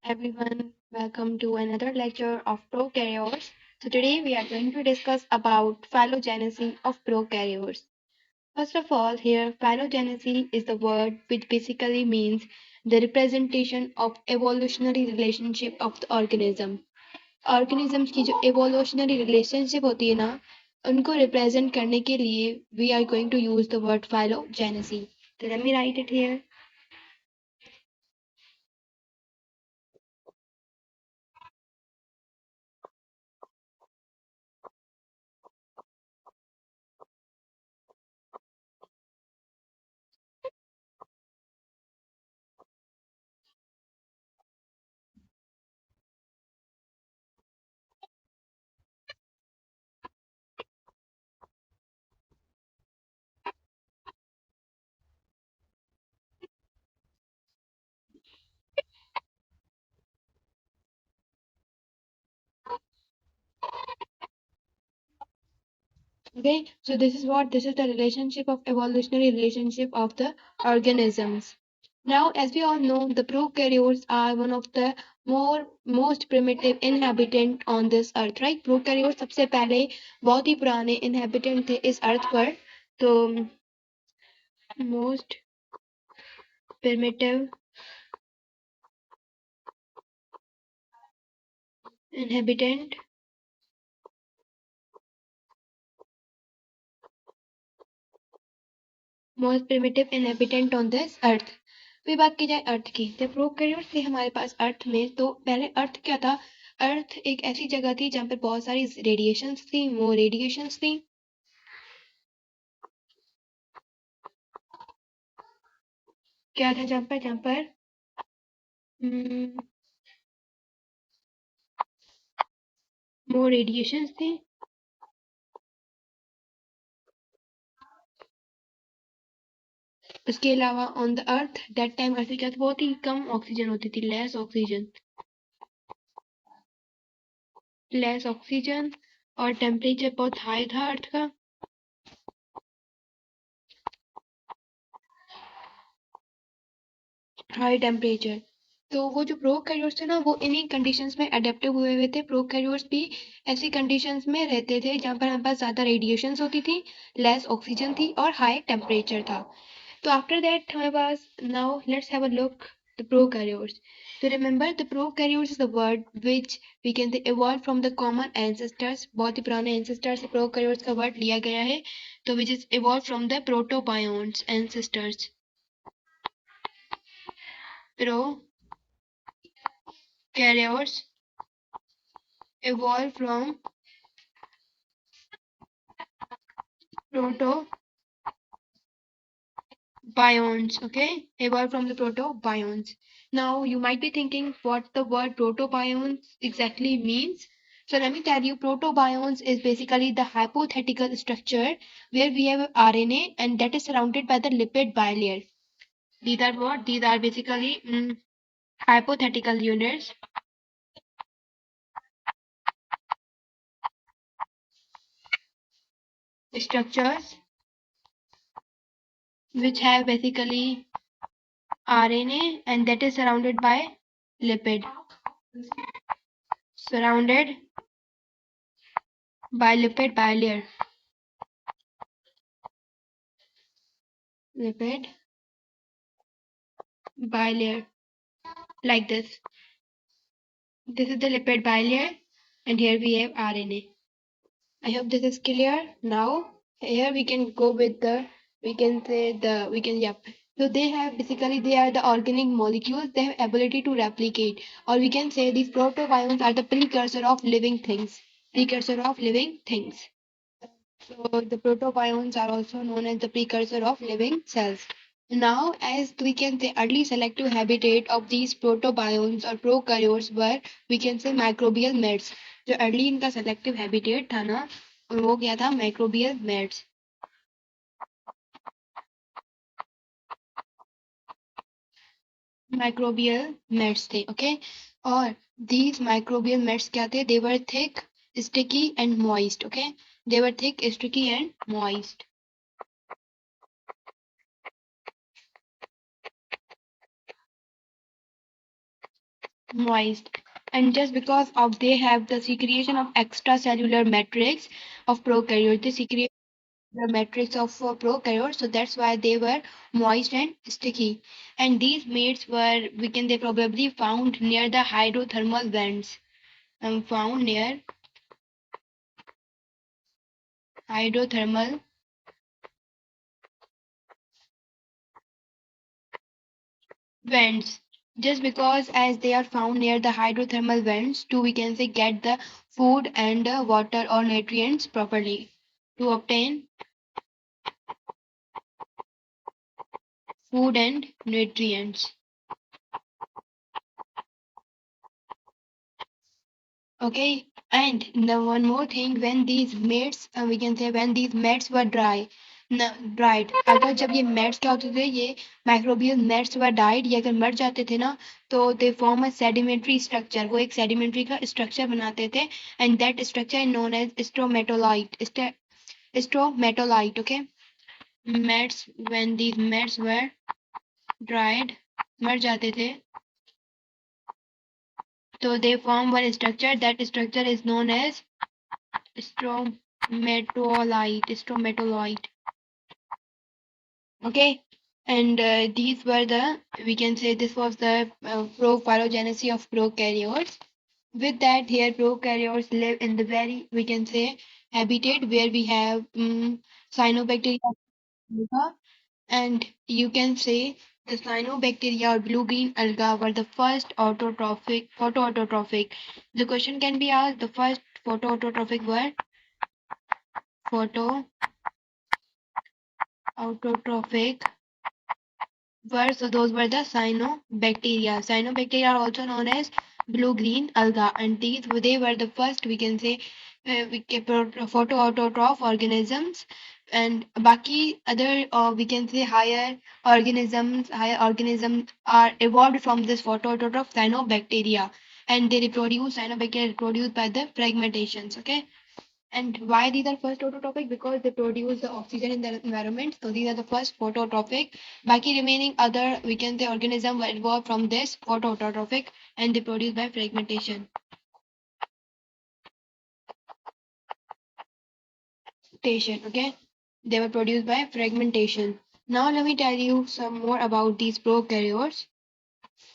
everyone, welcome to another lecture of prokaryotes. So today we are going to discuss about phylogenecy of prokaryotes. First of all, here phylogenecy is the word which basically means the representation of evolutionary relationship of the organism. Organisms की जो evolutionary relationship होती है ना, उनको represent करने के लिए we are going to use the word phylogenecy. So let me write it here. Okay, so this is the relationship of evolutionary relationship of the organisms. Now, as we all know, the prokaryotes are one of the most primitive inhabitant on this earth, right? Prokaryotes सबसे पहले बहुत ही पुराने inhabitant थे इस अर्थ पर. तो most primitive inhabitant most primitive inhabitant on this earth. फिर बात की जाए अर्थ की, जब प्रोकैरियोट थे हमारे पास अर्थ में, तो पहले अर्थ क्या था? अर्थ एक ऐसी जगह थी जहाँ पर बहुत सारी रेडिएशंस थी. वो रेडिएशंस थी क्या था जहाँ पर वो रेडिएशंस थी. उसके अलावा on the earth that time earth क्या था? बहुत ही कम ऑक्सीजन होती थी, लेस ऑक्सीजन और टेम्परेचर बहुत हाई था अर्थ का. High temperature. तो वो जो प्रोकैरियोट्स थे ना, वो इन्हीं कंडीशंस में अडेप्टिव हुए हुए थे. प्रोकैरियोट्स भी ऐसी कंडीशंस में रहते थे जहाँ पर हमारे पास ज्यादा रेडिएशंस होती थी, लेस ऑक्सीजन थी और हाई टेम्परेचर था. तो आफ्टर दैट हमारे पास now let's have a look the prokaryotes. तो remember the prokaryotes is the word which we can say evolve from the common ancestors. बहुत ही पुराने एंसेस्टर से प्रोकैरियोट्स का वर्ड लिया गया है. तो which is evolve from the protobionts ancestors. Prokaryotes evolved from protobionts. Okay, evolved from the protobionts. Now you might be thinking what the word protobionts exactly means. So let me tell you, protobionts is basically the hypothetical structure where we have RNA and that is surrounded by the lipid bilayer. These are what? These are basically hypothetical units. Structures which have basically RNA and that is surrounded by lipid. Surrounded by lipid bilayer. Lipid bilayer. Like this. This is the lipid bilayer and here we have RNA. I hope this is clear. Now here we can go with the so they have basically they are the organic molecules. They have ability to replicate, or we can say these protobions are the precursor of living things. Precursor of living things. So the protobions are also known as the precursor of living cells. Now, as we can say, early selective habitat of these protobionts or prokaryotes were, we can say, microbial mats. जो early इनका selective habitat था ना, वो क्या था? Microbial mats. Microbial mats थे, okay? और these microbial mats क्या थे? They were thick, sticky and moist, okay? They were thick, sticky and moist. moist. And just because of they have the secretion of extracellular matrix of prokaryotes, they secrete the matrix of prokaryotes, so that's why they were moist and sticky. And these mates were, we can they probably found near the hydrothermal vents. Found near hydrothermal vents. Just because as they are found near the hydrothermal vents to we can say get the food and water or nutrients properly. To obtain food and nutrients. Okay, and the one more thing, when these mates we can say when these mates were dried, अगर जब ये mates क्या होते थे, ये microbial mates were died, ये अगर मर जाते थे ना, तो they form a sedimentary structure, वो एक sedimentary का structure बनाते थे, and that structure is known as stromatolite, okay. Mates, when these mates were dried, मर जाते थे, so they form one structure, that structure is known as stromatolite. Okay, and these were the, we can say this was the phylogenesis of prokaryotes. With that, here prokaryotes live in the very, we can say, habitat where we have cyanobacteria, and you can say the cyanobacteria or blue-green alga were the first photoautotrophic. The question can be asked: the first photoautotrophic were photoautotrophic were, so those were the cyanobacteria. Cyanobacteria are also known as blue-green alga, and they were the first, we can say, photoautotroph organisms. And baki other, we can say, higher organisms are evolved from this photoautotroph cyanobacteria, and they reproduce. Cyanobacteria reproduced by the fragmentations. Okay. And why these are first phototrophic? Because they produce the oxygen in the environment. So these are the first phototrophic. Baki remaining other, we can say, organism were evolved from this phototrophic, and they produce by fragmentation. Okay. They were produced by fragmentation. Now let me tell you some more about these prokaryotes.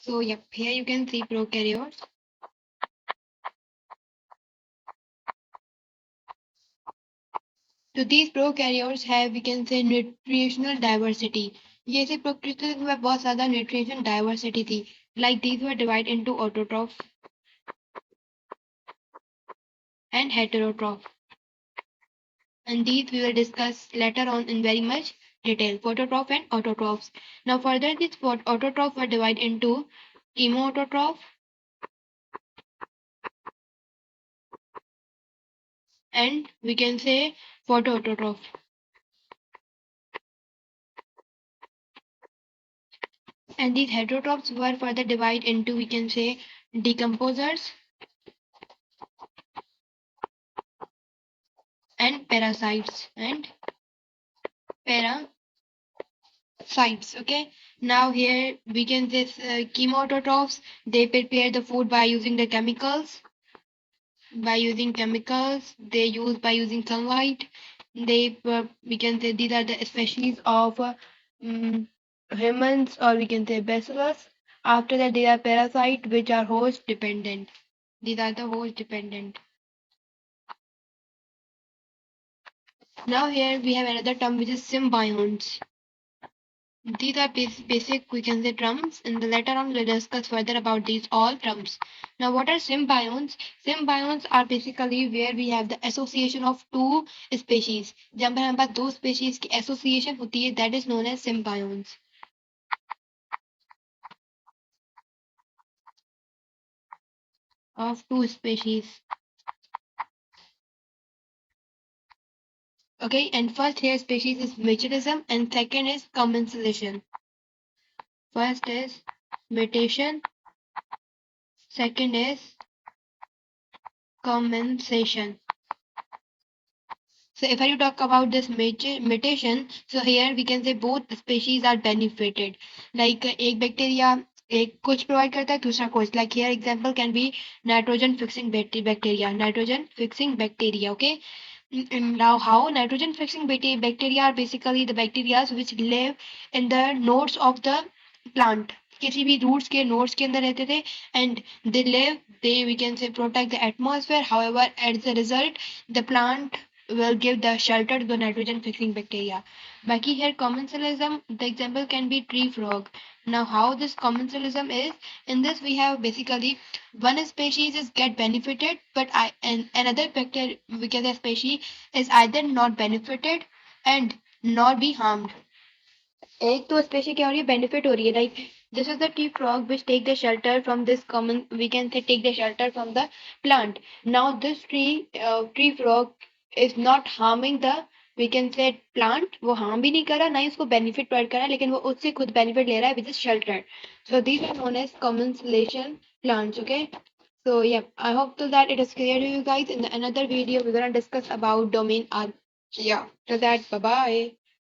So yep, here you can see prokaryotes. So these prokaryotes have, we can say, nutritional diversity. ये से prokaryotes में बहुत ज़्यादा nutrition diversity थी. Like these were divided into autotroph and heterotroph. And these we will discuss later on in very much detail. Phototroph and autotrophs. Now further these autotrophs were divided into chemoautotroph and we can say photoautotroph. And these heterotrophs were further divided into, we can say, decomposers and parasites okay. Now here we can say chemoautotrophs, they prepare the food by using the chemicals, they use by using sunlight. They we can say these are the species of humans, or we can say bacillus. After that they are parasite, which are host dependent. These are the host dependent. Now here we have another term which is symbionts. These are basic, we can say, terms, and later on we'll discuss further about these all terms. Now, what are symbionts? Symbionts are basically where we have the association of two species. जब हमारे पास दो species की association होती है, that is known as symbionts. Of two species. Okay, and first here species is mutualism, and second is commensation. First is mutation, second is commensation. So if I talk about this mutation, so here we can say both species are benefited. Like एक bacteria एक कुछ provide करता है, दूसरा कुछ. Like here example can be nitrogen fixing bacteria. Okay. Now, how nitrogen fixing bacteria are basically the bacteria which live in the nodes of the plant. किसी भी roots के nodes के अंदर रहते थे, and they we can say protect the atmosphere. However, as a result, the plant will give the shelter to the nitrogen fixing bacteria. बाकी here commensalism, the example can be tree frog. Now, how this commensalism is, in this we have basically one species is get benefited, but and another bacteria we can say species is either not benefited and not be harmed. एक तो specially क्या हो रही है, benefit हो रही है. Like this is the tree frog which take the shelter from this common we can say take the shelter from the plant. Now this tree frog is not harming the we can say plant. वो हार्म भी नहीं कर रहा, ना ही उसको benefit provide कर रहा है, लेकिन वो उससे खुद बेनिफिट ले रहा है which is shelter. So these are known as commensalism plants. Okay. So yeah, I hope to that it is clear to you guys. In another video, we're gonna discuss about domain R. Yeah. To that, bye bye.